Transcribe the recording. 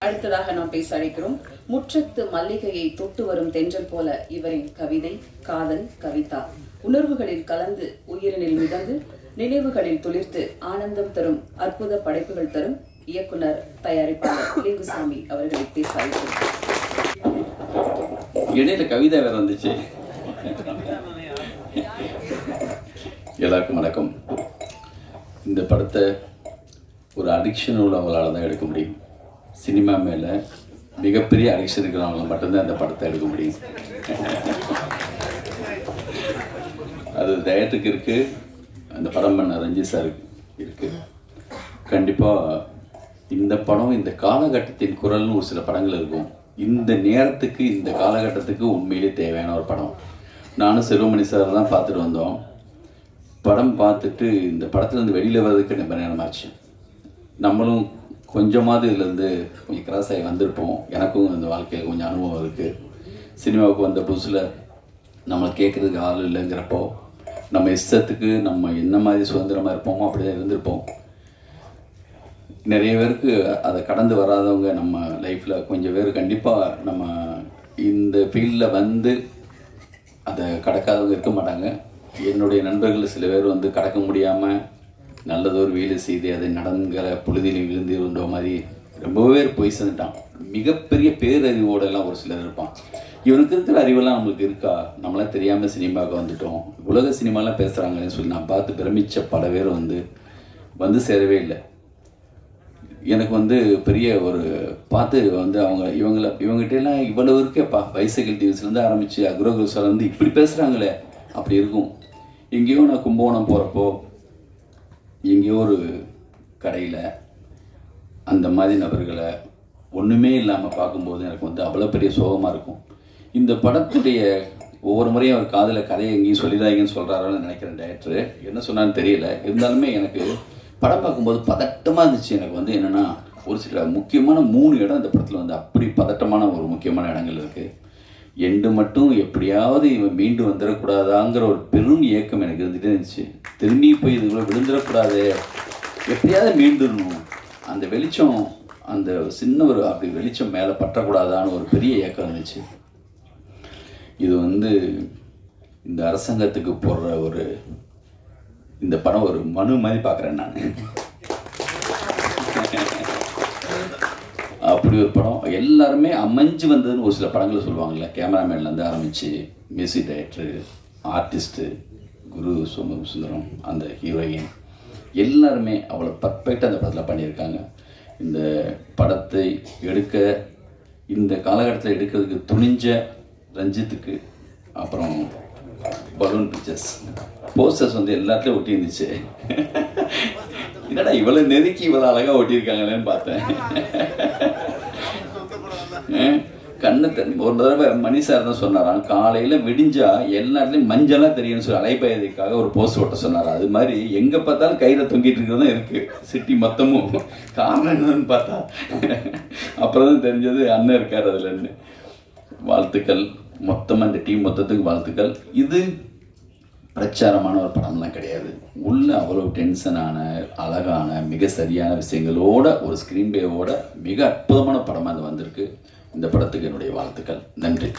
அடுத்ததாக நாம் பேச அழைக்கிறோம். முற்றத்து மல்லிகையை தொட்டு வரும் தென்றல் போல இவரின் கவிதை, காதல், கவிதா உணர்வுகளில் கலந்து உயிரினில் மிதந்து நினைவுகளில் துளிர்த்து ஆனந்தம் தரும் அற்புத படைப்புகள் தரும் இயக்குனர் தயாரிப்பாளர் லிங்குசாமி அவர்களை பேச அழைக்கிறோம். இடையில கவிதை வேற வந்துச்சு. எல்லாருக்கும் வணக்கம். இந்த படத்தை ஒரு அடிக்ஷன் உள்ளவங்களால தான் எடுக்க முடியும். சினிமா மேலே மிகப்பெரிய அடிக்ஷன் இருக்கிறவங்க மட்டும்தான் இந்த படத்தை எடுக்க முடியும். அது தயத்துக்கு இருக்குது. அந்த படம் பண்ண ரஞ்சித் சார் இருக்குது. கண்டிப்பாக இந்த படம் இந்த காலகட்டத்தின் குரல்னு ஒரு சில படங்கள் இருக்கும். இந்த நேரத்துக்கு இந்த காலகட்டத்துக்கு உண்மையிலே தேவையான ஒரு படம். நானும் செல்வமணி சார் தான் பார்த்துட்டு வந்தோம். படம் பார்த்துட்டு இந்த படத்துலேருந்து வெளியில் வர்றதுக்கு ரொம்ப நேரமாச்சு. நம்மளும் கொஞ்சமாவது இதுலேருந்து கொஞ்சம் கிராஸ் ஆகி வந்திருப்போம். எனக்கும் இந்த வாழ்க்கையில் கொஞ்சம் அனுபவம் இருக்குது. சினிமாவுக்கு வந்த புதுசில் நம்மளை கேட்குறதுக்கு ஆள் இல்லைங்கிறப்போ நம்ம இஷ்டத்துக்கு நம்ம என்ன மாதிரி சுதந்திரமாக இருப்போமோ அப்படி தான் இருந்திருப்போம். நிறைய பேருக்கு அதை கடந்து வராதவங்க நம்ம லைஃப்பில் கொஞ்சம் பேர் கண்டிப்பாக நம்ம இந்த ஃபீல்டில் வந்து அதை கடக்காதவங்க இருக்க மாட்டாங்க. என்னுடைய நண்பர்கள் சில பேர் வந்து கடக்க முடியாமல் நல்லதொரு வேலை செய்து அதை நடங்கிற பொழுதில் விழுந்து இருந்த மாதிரி ரொம்பவே பேர் போய் சேர்ந்துட்டான். மிகப்பெரிய பேரறிவோடெல்லாம் ஒரு சிலர் இருப்பான். இவனுக்கு இருக்கிற அறிவெல்லாம் நம்மளுக்கு இருக்கா? நம்மளாம் தெரியாமல் சினிமாவுக்கு வந்துட்டோம். உலக சினிமாலாம் பேசுகிறாங்கன்னு சொல்லி நான் பார்த்து பிரமித்த பல பேர் வந்து சேரவே இல்லை. எனக்கு வந்து பெரிய ஒரு பார்த்து வந்து இவங்ககிட்டலாம் இவ்வளவு இருக்கேப்பா, பைசைக்கிள் டிவிஸ்லேருந்து ஆரம்பித்து அக்ரோகுருசாலேருந்து இப்படி பேசுகிறாங்களே அப்படி இருக்கும். எங்கேயோ நான் கும்பகோணம் போகிறப்போ எங்கேயோ ஒரு கடையில் அந்த மாதிரி நபர்களை ஒன்றுமே இல்லாமல் பார்க்கும்போது எனக்கு வந்து அவ்வளோ பெரிய சோகமாக இருக்கும். இந்த படத்துடைய ஒவ்வொரு முறையும் அவர் காதில் கதையை எங்கேயும் சொல்லிடாங்கன்னு சொல்கிறாரோன்னு நினைக்கிறேன். டைரக்டரு என்ன சொன்னான்னு தெரியல. இருந்தாலுமே எனக்கு படம் பார்க்கும்போது பதட்டமாக இருந்துச்சு. எனக்கு வந்து என்னென்னா ஒரு சில முக்கியமான 3 இடம் இந்த படத்தில் வந்து அப்படி பதட்டமான ஒரு முக்கியமான இடங்கள் இருக்குது. எண்டு மட்டும் எப்படியாவது இவன் மீண்டு வந்துடக்கூடாதாங்கிற ஒரு பெரும் ஏக்கம் எனக்கு இருந்துகிட்டே இருந்துச்சு. திரும்பி போய் இதுக்குள்ள விழுந்துடக்கூடாது, எப்படியாவது மீண்டுடணும். அந்த வெளிச்சம், அந்த சின்ன ஒரு அப்படி வெளிச்சம் மேலே பற்றக்கூடாதான்னு ஒரு பெரிய ஏக்கம் இருந்துச்சு. இது வந்து இந்த அரசாங்கத்துக்கு போடுற இந்த படம் ஒரு மனு மாதிரி பார்க்குறேன் நான். அப்படி ஒரு படம் எல்லாருமே அமைஞ்சு வந்ததுன்னு ஒரு சில படங்களை சொல்லுவாங்கள்ல. கேமராமேன்லேருந்து ஆரம்பித்து மியூசிக் டைரக்டரு, ஆர்டிஸ்ட்டு, குரு சுந்தரம், அந்த ஹீரோயின் எல்லாருமே அவ்வளோ பர்ஃபெக்டாக அந்த படத்தில் பண்ணியிருக்காங்க. இந்த படத்தை எடுக்க இந்த காலகட்டத்தில் எடுக்கிறதுக்கு துணிஞ்ச ரஞ்சித்துக்கு, அப்புறம் பலூன் பிக்சர்ஸ் போஸ்டர்ஸ் வந்து எல்லாத்துலேயும் ஒட்டி இருந்துச்சு. என்னடா இவ்வளோ நெருக்கி இவ்வளோ அழகாக ஒட்டியிருக்காங்களேன்னு பார்த்தேன். கண்ணு ஒரு தடவை மணி சார் தான் சொன்னாராம், காலையில் விடிஞ்சா எல்லாத்துலேயும் மஞ்சளாக தெரியும்னு சொல்லி அலைப்பாயதுக்காக ஒரு போஸ்ட் ஓட்ட சொன்னார். அது மாதிரி எங்கே பார்த்தாலும் கையில் தொங்கிட்டு இருக்கிறது தான் இருக்குது சிட்டி மொத்தமும். காரணம் என்னன்னு பார்த்தா அப்புறம் தான் தெரிஞ்சது அண்ணன் இருக்கார் அதுலன்னு. வாழ்த்துக்கள் மொத்தமாக இந்த டீம் மொத்தத்துக்கு வாழ்த்துக்கள். இது பிரச்சாரமான ஒரு படம்லாம் கிடையாது. உள்ள அவ்வளோ டென்ஷனான அழகான மிக சரியான விஷயங்களோட ஒரு ஸ்க்ரீன் பேவோட மிக அற்புதமான படமாக அது வந்திருக்கு. இந்த படத்துக்கு என்னுடைய வாழ்த்துக்கள். நன்றி.